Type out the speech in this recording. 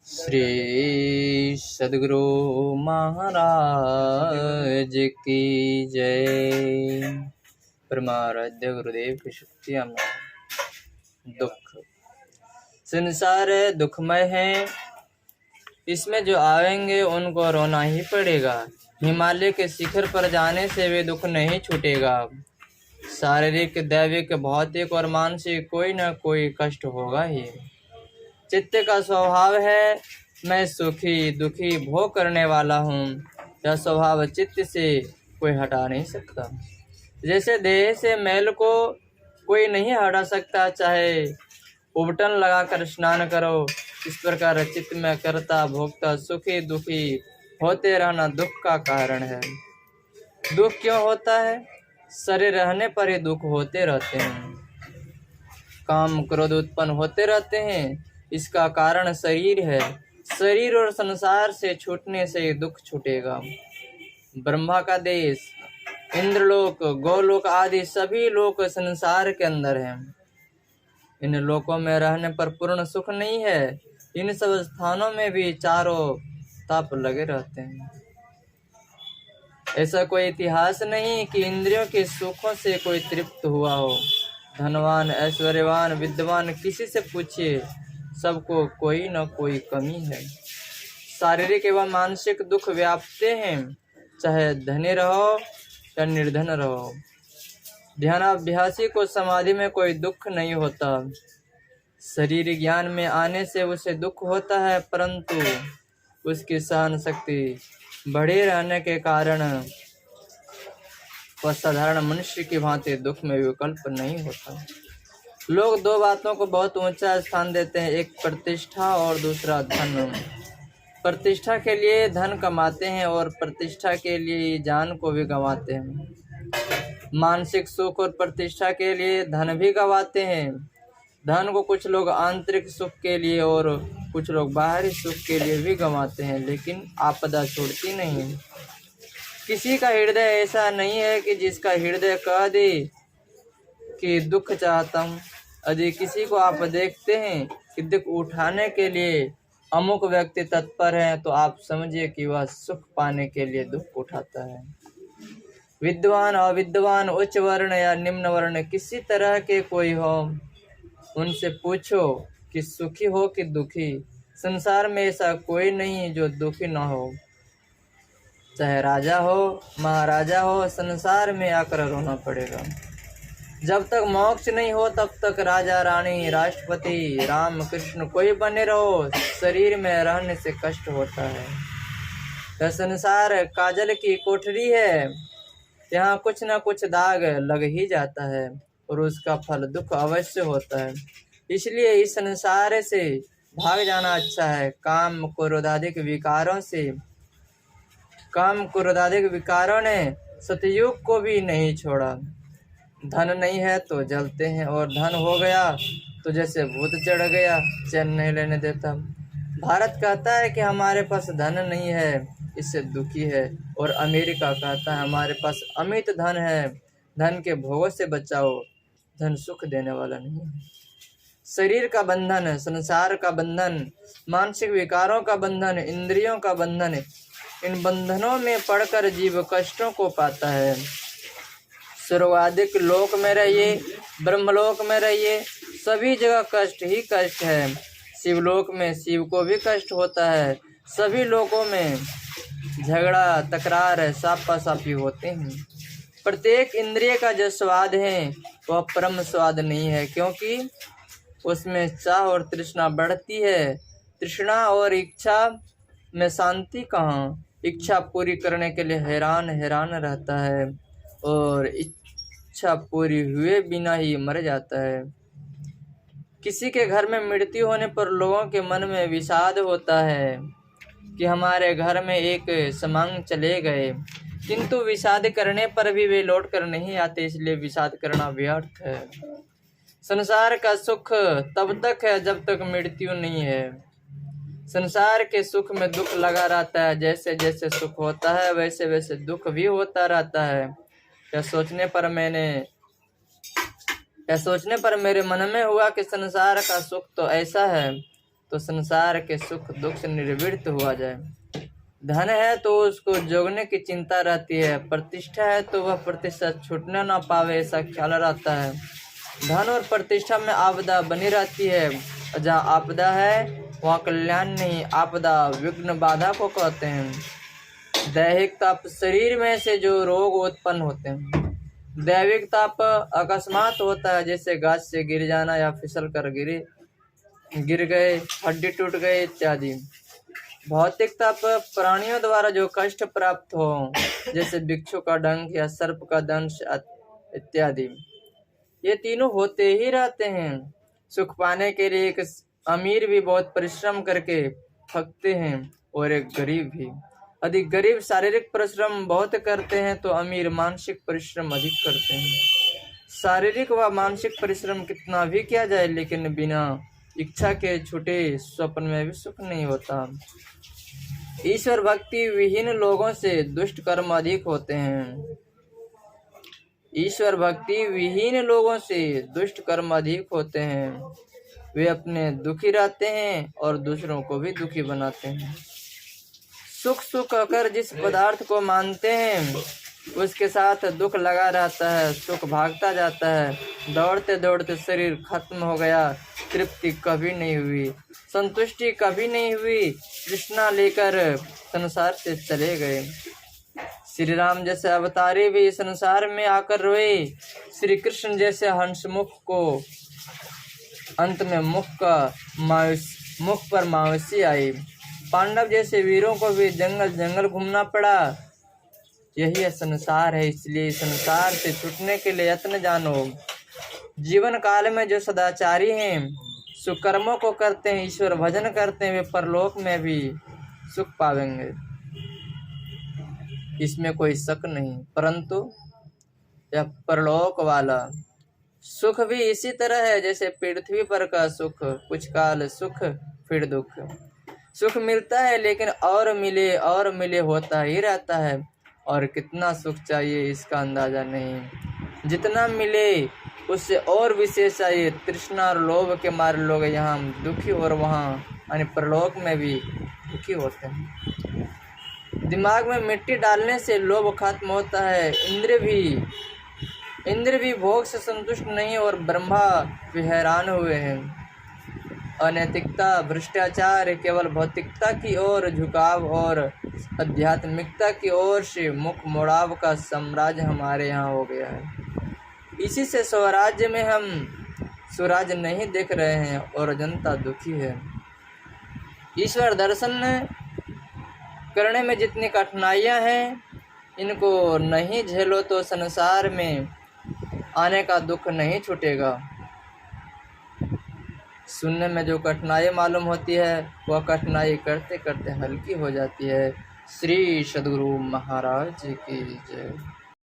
श्री सद्गुरु महाराज की जय। परमाराध्य गुरुदेव की शक्ति। दुख संसार दुखमय है, इसमें जो आएंगे उनको रोना ही पड़ेगा। हिमालय के शिखर पर जाने से वे दुख नहीं छूटेगा। शारीरिक, दैविक, भौतिक और मानसिक कोई न कोई कष्ट होगा ही। चित्त का स्वभाव है मैं सुखी दुखी भोग करने वाला हूँ। यह स्वभाव चित्त से कोई हटा नहीं सकता। जैसे देह से मैल को कोई नहीं हटा सकता, चाहे उबटन लगाकर स्नान करो, इस प्रकार चित्त में करता भोगता सुखी दुखी होते रहना दुख का कारण है। दुख क्यों होता है? शरीर रहने पर ही दुख होते रहते हैं। काम क्रोध उत्पन्न होते रहते हैं, इसका कारण शरीर है। शरीर और संसार से छूटने से दुख छूटेगा। ब्रह्मा का देश, इंद्रलोक, गोलोक आदि सभी लोक संसार के अंदर हैं। इन लोकों में रहने पर पूर्ण सुख नहीं है। इन सब स्थानों में भी चारों ताप लगे रहते हैं। ऐसा कोई इतिहास नहीं कि इंद्रियों के सुखों से कोई तृप्त हुआ हो। धनवान, ऐश्वर्यवान, विद्वान किसी से पूछिए, सबको कोई न कोई कमी है। शारीरिक एवं मानसिक दुख व्यापते हैं, चाहे धनी रहो या निर्धन रहो। ध्यानाभ्यासी को समाधि में कोई दुख नहीं होता। शरीर ज्ञान में आने से उसे दुख होता है, परंतु उसकी सहन शक्ति बढ़े रहने के कारण वह साधारण मनुष्य की भांति दुख में विकल्प नहीं होता। लोग दो बातों को बहुत ऊंचा स्थान देते हैं, एक प्रतिष्ठा और दूसरा धन। प्रतिष्ठा के लिए धन कमाते हैं और प्रतिष्ठा के लिए जान को भी गंवाते हैं। मानसिक सुख और प्रतिष्ठा के लिए धन भी गंवाते हैं। धन को कुछ लोग आंतरिक सुख के लिए और कुछ लोग बाहरी सुख के लिए भी गंवाते हैं, लेकिन आपदा छोड़ती नहीं। किसी का हृदय ऐसा नहीं है कि जिसका हृदय कह दे कि दुख चाहता हूँ। यदि किसी को आप देखते हैं कि दुख उठाने के लिए अमुक व्यक्ति तत्पर है, तो आप समझिए कि वह सुख पाने के लिए दुख उठाता है। विद्वान, अविद्वान, उच्च वर्ण या निम्न वर्ण किसी तरह के कोई हो, उनसे पूछो कि सुखी हो कि दुखी। संसार में ऐसा कोई नहीं जो दुखी न हो। चाहे राजा हो, महाराजा हो, संसार में आकर रोना पड़ेगा। जब तक मोक्ष नहीं हो तब तक राजा रानी, राष्ट्रपति, राम कृष्ण कोई बने रहो, शरीर में रहने से कष्ट होता है। यह संसार काजल की कोठरी है, यहाँ कुछ न कुछ दाग लग ही जाता है और उसका फल दुख अवश्य होता है। इसलिए इस संसार से भाग जाना अच्छा है। काम क्रोधाधिक विकारों ने सतयुग को भी नहीं छोड़ा। धन नहीं है तो जलते हैं, और धन हो गया तो जैसे भूत चढ़ गया, चैन नहीं लेने देता। भारत कहता है कि हमारे पास धन नहीं है, इससे दुखी है, और अमेरिका कहता है हमारे पास अमित धन है, धन के भोगों से बचाओ, धन सुख देने वाला नहीं है। शरीर का बंधन, संसार का बंधन, मानसिक विकारों का बंधन, इंद्रियों का बंधन, इन बंधनों में पड़कर जीव कष्टों को पाता है। स्वर्गादिक लोक में रहिए, ब्रह्मलोक में रहिए, सभी जगह कष्ट ही कष्ट है। शिवलोक में शिव को भी कष्ट होता है। सभी लोकों में झगड़ा तकरार सापासापी होते हैं। प्रत्येक इंद्रिय का जो स्वाद है वह परम स्वाद नहीं है, क्योंकि उसमें चाह और तृष्णा बढ़ती है। तृष्णा और इच्छा में शांति कहाँ? इच्छा पूरी करने के लिए हैरान रहता है और इच्छा पूरी हुए बिना ही मर जाता है। किसी के घर में मृत्यु होने पर लोगों के मन में विषाद होता है कि हमारे घर में एक समांग चले गए, किंतु विषाद करने पर भी वे लौट कर नहीं आते, इसलिए विषाद करना व्यर्थ है। संसार का सुख तब तक है जब तक मृत्यु नहीं है। संसार के सुख में दुख लगा रहता है, जैसे जैसे सुख होता है वैसे वैसे दुख भी होता रहता है। यह सोचने पर मेरे मन में हुआ कि संसार का सुख तो ऐसा है, तो संसार के सुख दुख से निर्वृत्त हुआ जाए। धन है तो उसको जोगने की चिंता रहती है, प्रतिष्ठा है तो वह प्रतिष्ठा छूटने ना पावे ऐसा ख्याल रहता है। धन और प्रतिष्ठा में आपदा बनी रहती है, और जहाँ आपदा है वहाँ कल्याण नहीं, आपदा विघ्न बाधा को कहते हैं। दैहिक ताप शरीर में से जो रोग उत्पन्न होते हैं। दैविक ताप अकस्मात होता है, जैसे गाछ से गिर जाना या फिसल कर गिर गए, हड्डी टूट गए इत्यादि। भौतिक ताप प्राणियों द्वारा जो कष्ट प्राप्त हो, जैसे बिच्छू का डंक या सर्प का दंश इत्यादि। ये तीनों होते ही रहते हैं। सुख पाने के लिए एक अमीर भी बहुत परिश्रम करके थकते हैं और एक गरीब भी। अधिक गरीब शारीरिक परिश्रम बहुत करते हैं तो अमीर मानसिक परिश्रम अधिक करते हैं। शारीरिक व मानसिक परिश्रम कितना भी किया जाए, लेकिन बिना इच्छा के छूटे स्वप्न में भी सुख नहीं होता। ईश्वर भक्ति विहीन लोगों से दुष्ट कर्म अधिक होते हैं। ईश्वर भक्ति विहीन लोगों से दुष्ट कर्म अधिक होते हैं। वे अपने दुखी रहते हैं और दूसरों को भी दुखी बनाते हैं। सुख सुख कहकर जिस पदार्थ को मानते हैं उसके साथ दुख लगा रहता है। सुख भागता जाता है, दौड़ते दौड़ते शरीर खत्म हो गया, तृप्ति कभी नहीं हुई, संतुष्टि कभी नहीं हुई, तृष्णा लेकर संसार से चले गए। श्री राम जैसे अवतारी भी संसार में आकर रोए। श्री कृष्ण जैसे हंसमुख को अंत में मुख पर मायूसी आई। पांडव जैसे वीरों को भी जंगल जंगल घूमना पड़ा। यही संसार है, इसलिए संसार से छूटने के लिए यत्न जानो। जीवन काल में जो सदाचारी हैं, सुकर्मों को करते हैं, ईश्वर भजन करते हैं, वे परलोक में भी सुख पावेंगे, इसमें कोई शक नहीं। परंतु यह परलोक वाला सुख भी इसी तरह है जैसे पृथ्वी पर का सुख, कुछ काल सुख फिर दुख। सुख मिलता है लेकिन और मिले होता ही रहता है, और कितना सुख चाहिए इसका अंदाजा नहीं। जितना मिले उससे और विशेष चाहिए। तृष्णा और लोभ के मारे लोग यहाँ दुखी और वहाँ यानी परलोक में भी दुखी होते हैं। दिमाग में मिट्टी डालने से लोभ खत्म होता है। इंद्र भी भोग से संतुष्ट नहीं और ब्रह्मा भी हैरान हुए हैं। अनैतिकता, भ्रष्टाचार, केवल भौतिकता की ओर झुकाव और आध्यात्मिकता की ओर से मुख मोड़ाव का साम्राज्य हमारे यहाँ हो गया है। इसी से स्वराज्य में हम स्वराज नहीं देख रहे हैं और जनता दुखी है। ईश्वर दर्शन करने में जितनी कठिनाइयाँ हैं, इनको नहीं झेलो तो संसार में आने का दुख नहीं छूटेगा। सुनने में जो कठिनाई मालूम होती है वह कठिनाई करते करते हल्की हो जाती है। श्री सद्गुरु महाराज की जय।